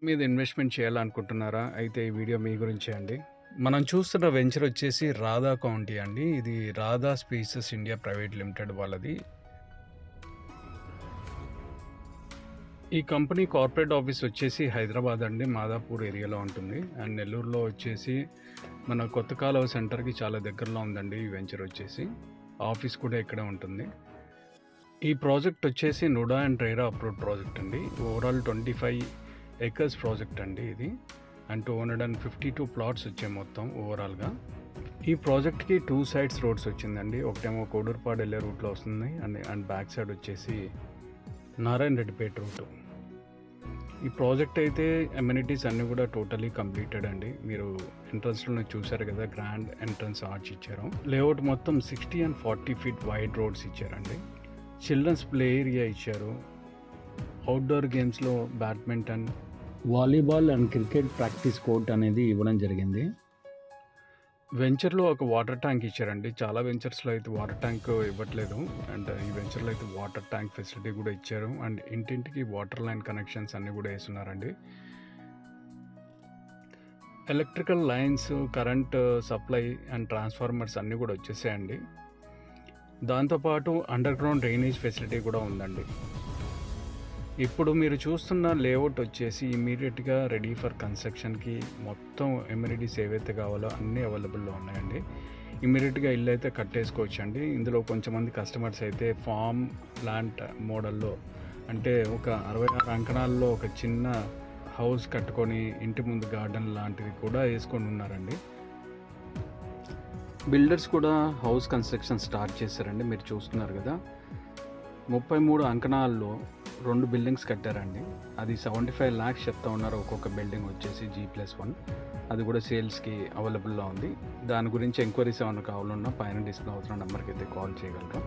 మీద ఇన్వెస్ట్మెంట్ చేయాలనుకుంటున్నారా? అయితే ఈ వీడియో మీ గురించే అండి. మనం చూస్తున్న వెంచర్ వచ్చేసి రాధా కౌంటీ అండి. ఇది Radha species India private limited వాళ్ళది. ఈ కంపెనీ కార్పొరేట్ ఆఫీస్ వచ్చేసి హైదరాబాద్ అండి, మాదాపూర్ ఏరియాలో ఉంటుంది. అండ్ నెల్లూరులో వచ్చేసి మన కొత్త కాలువ సెంటర్కి చాలా దగ్గరలో ఉందండి ఈ వెంచర్ వచ్చేసి. ఆఫీస్ కూడా ఇక్కడే ఉంటుంది. ఈ ప్రాజెక్ట్ వచ్చేసి NUDA and RERA approved project అండి. ఓవరాల్ 25 ఏకర్స్ ప్రాజెక్ట్ అండి ఇది. అండ్ 252 ప్లాట్స్ వచ్చాయి మొత్తం ఓవరాల్గా. ఈ ప్రాజెక్ట్కి 2 సైడ్స్ రోడ్స్ వచ్చిందండి. ఒకటేమో కోడూరుపాడు వెళ్ళే రూట్లో వస్తుంది అండ్ బ్యాక్ సైడ్ వచ్చేసి నారాయణ రెడ్డిపేట రూట్. ఈ ప్రాజెక్ట్ అయితే అమ్యూనిటీస్ అన్నీ కూడా టోటలీ కంప్లీటెడ్ అండి. మీరు ఎంట్రన్స్లో చూసారు కదా, గ్రాండ్ ఎంట్రన్స్ ఆర్చ్ ఇచ్చారు. లేఅవుట్ మొత్తం 60 and 40 feet వైడ్ రోడ్స్ ఇచ్చారండి. చిల్డ్రన్స్ ప్లే ఏరియా ఇచ్చారు. అవుట్డోర్ గేమ్స్లో badminton, volleyball and cricket practice court అనేది ఇవ్వడం జరిగింది. వెంచర్లో ఒక వాటర్ ట్యాంక్ ఇచ్చారండి. చాలా వెంచర్స్లో అయితే వాటర్ ట్యాంక్ ఇవ్వట్లేదు. అండ్ ఈ వెంచర్లో అయితే వాటర్ ట్యాంక్ ఫెసిలిటీ కూడా ఇచ్చారు. అండ్ ఇంటింటికి వాటర్ లైన్ కనెక్షన్స్ అన్నీ కూడా వేస్తున్నారండి. Electrical lines, current supply and transformers అన్నీ కూడా వచ్చేసాయండి. దాంతోపాటు అండర్ గ్రౌండ్ డ్రైనేజ్ ఫెసిలిటీ కూడా ఉందండి. ఇప్పుడు మీరు చూస్తున్న లేఅవుట్ వచ్చేసి ఇమీడియట్గా రెడీ ఫర్ కన్స్ట్రక్షన్కి. మొత్తం ఎమ్యూనిటీస్ ఏవైతే కావాలో అన్నీ అవైలబుల్లో ఉన్నాయండి. ఇమీడియట్గా ఇల్లు అయితే కట్టేసుకోవచ్చు అండి. ఇందులో కొంచెంమంది కస్టమర్స్ అయితే ఫామ్ ప్లాంట్ మోడల్లో, అంటే ఒక 66 అంకణాల్లో ఒక చిన్న హౌస్ కట్టుకొని ఇంటి ముందు గార్డెన్ లాంటిది కూడా వేసుకొని ఉన్నారండి. బిల్డర్స్ కూడా హౌస్ కన్స్ట్రక్షన్ స్టార్ట్ చేశారండి. మీరు చూస్తున్నారు కదా, 33 అంకణాల్లో 2 బిల్డింగ్స్ కట్టారండి. అది 75 lakhs చెప్తా ఉన్నారు ఒక్కొక్క బిల్డింగ్ వచ్చేసి G+1. అది కూడా సేల్స్కి అవైలబుల్లో ఉంది. దాని గురించి ఎంక్వైరీస్ ఏమైనా కావాలన్నా పైన డిస్ప్లే అవుతున్న నెంబర్కి అయితే కాల్ చేయగలరు.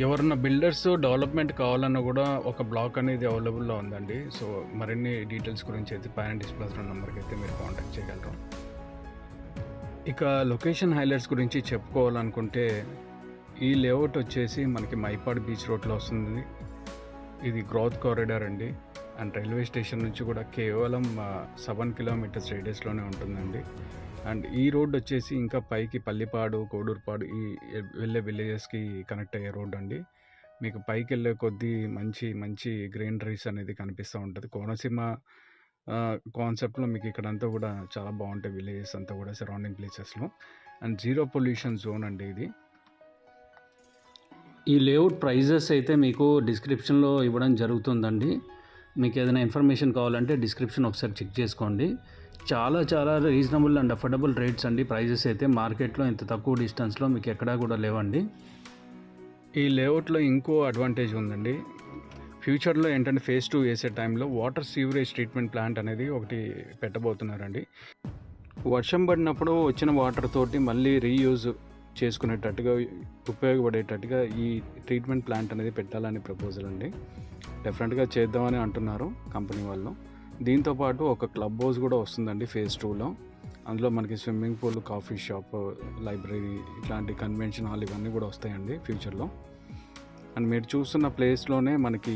ఎవరన్నా బిల్డర్స్ డెవలప్మెంట్ కావాలన్నా కూడా ఒక బ్లాక్ అనేది అవైలబుల్లో ఉందండి. సో మరిన్ని డీటెయిల్స్ గురించి అయితే పైన డిస్ప్లే అవుతున్న నెంబర్కి అయితే మీరు కాంటాక్ట్ చేయగలరు. ఇక లొకేషన్ హైలైట్స్ గురించి చెప్పుకోవాలనుకుంటే, ఈ లేఅవుట్ వచ్చేసి మనకి మైపాడ్ బీచ్ రోడ్లో వస్తుంది. ఇది గ్రోత్ కారిడార్ అండి. అండ్ రైల్వే స్టేషన్ నుంచి కూడా కేవలం 7 kilometers రేడియస్లోనే ఉంటుందండి. అండ్ ఈ రోడ్ వచ్చేసి ఇంకా పైకి పల్లిపాడు, కోడూరుపాడు ఈ వెళ్ళే విలేజెస్కి కనెక్ట్ అయ్యే రోడ్ అండి. మీకు పైకి వెళ్ళే కొద్దీ మంచి మంచి గ్రీనరీస్ అనేది కనిపిస్తూ ఉంటుంది. కోనసీమ కాన్సెప్ట్లో మీకు ఇక్కడంతా కూడా చాలా బాగుంటాయి విలేజెస్ అంతా కూడా సరౌండింగ్ ప్లేసెస్లో. అండ్ జీరో పొల్యూషన్ జోన్ అండి ఇది. ఈ లేఅవుట్ ప్రైజెస్ అయితే మీకు డిస్క్రిప్షన్లో ఇవ్వడం జరుగుతుందండి. మీకు ఏదైనా ఇన్ఫర్మేషన్ కావాలంటే డిస్క్రిప్షన్ ఒకసారి చెక్ చేసుకోండి. చాలా చాలా రీజనబుల్ అండ్ అఫోర్డబుల్ రేట్స్ అండి. ప్రైజెస్ అయితే మార్కెట్లో ఇంత తక్కువ డిస్టెన్స్లో మీకు ఎక్కడా కూడా లేవండి. ఈ లేఅవుట్లో ఇంకో అడ్వాంటేజ్ ఉందండి. ఫ్యూచర్లో ఏంటంటే phase 2 వేసే టైంలో వాటర్ సీవరేజ్ ట్రీట్మెంట్ ప్లాంట్ అనేది ఒకటి పెట్టబోతున్నారండి. వర్షం పడినప్పుడు వచ్చిన వాటర్ తోటి మళ్ళీ రీయూజ్ చేసుకునేటట్టుగా, ఉపయోగపడేటట్టుగా ఈ ట్రీట్మెంట్ ప్లాంట్ అనేది పెట్టాలని ప్రపోజల్ అండి. డెఫినెట్గా చేద్దామని అంటున్నారు కంపెనీ వాళ్ళు. దీంతోపాటు ఒక క్లబ్ హౌస్ కూడా వస్తుందండి phase 2లో. అందులో మనకి swimming pool, coffee shop, library, ఇట్లాంటి కన్వెన్షన్ హాల్ ఇవన్నీ కూడా వస్తాయండి ఫ్యూచర్లో. అండ్ మీరు చూస్తున్న ప్లేస్లోనే మనకి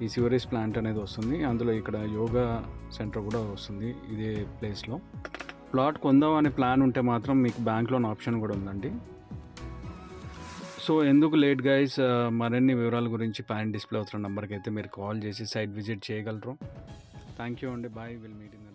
ఈ సివరేజ్ ప్లాంట్ అనేది వస్తుంది. అందులో ఇక్కడ యోగా సెంటర్ కూడా వస్తుంది ఇదే ప్లేస్లో. ప్లాట్ కొందాం అనే ప్లాన్ ఉంటే మాత్రం మీకు బ్యాంక్ లోన్ ఆప్షన్ కూడా ఉందండి. సో ఎందుకు లేట్ గైస్, మరిన్ని వివరాల గురించి పైన డిస్ప్లే అవుతున్న నెంబర్కి అయితే మీరు కాల్ చేసి సైట్ విజిట్ చేయగలరు. థ్యాంక్ యూ అండి. Bye. Will meet in the